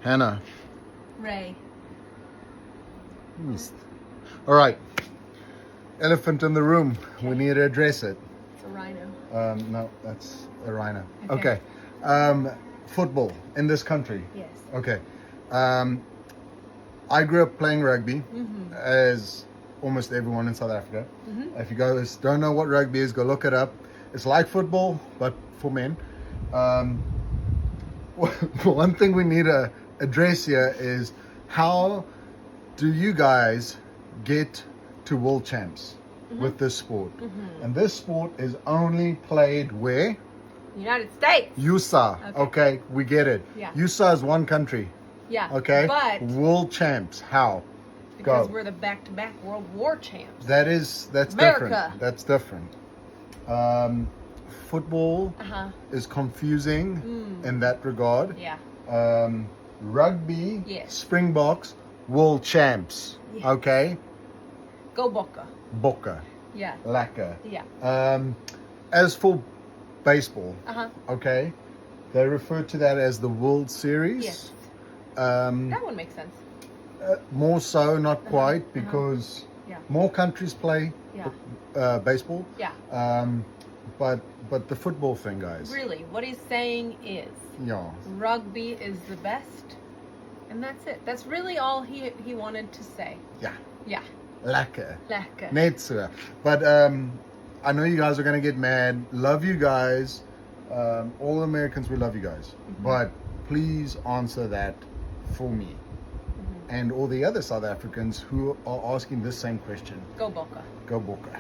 Hannah. Ray. East. All right. Elephant in the room. We need to address it. It's a rhino. No, that's a rhino. Okay. Okay. Football in this country. Yes. Okay. I grew up playing rugby, as almost everyone in South Africa. If you guys don't know what rugby is, go look it up. It's like football, but for men. One thing we need to address here is, how do you guys get to world champs with this sport? And this sport is only played where? United States. USA. Okay, we get it. Yeah. USA is one country. Yeah. Okay. But world champs. How? because Go. we're the back-to-back World War champs. That's America. different. That's different. Football is confusing in that regard. Yeah. Rugby, Yes. Springboks, world champs. Yes. Okay. Go Boca. Boca, Yeah. Lekker. Yeah. As for baseball, Uh-huh. okay, they refer to that as the World Series. Yes. Um, That one makes sense. more so, not quite, because Yeah. more countries play Yeah. baseball. Yeah. But the football thing, guys. Really, what he's saying is Yeah. rugby is the best, and that's it. That's really all he wanted to say. Yeah. Yeah. Lekker. Lekker. Net so. But I know you guys are gonna get mad. Love you guys. All Americans, we love you guys. But please answer that for me. And all the other South Africans who are asking this same question. Go Boca. Go Boca.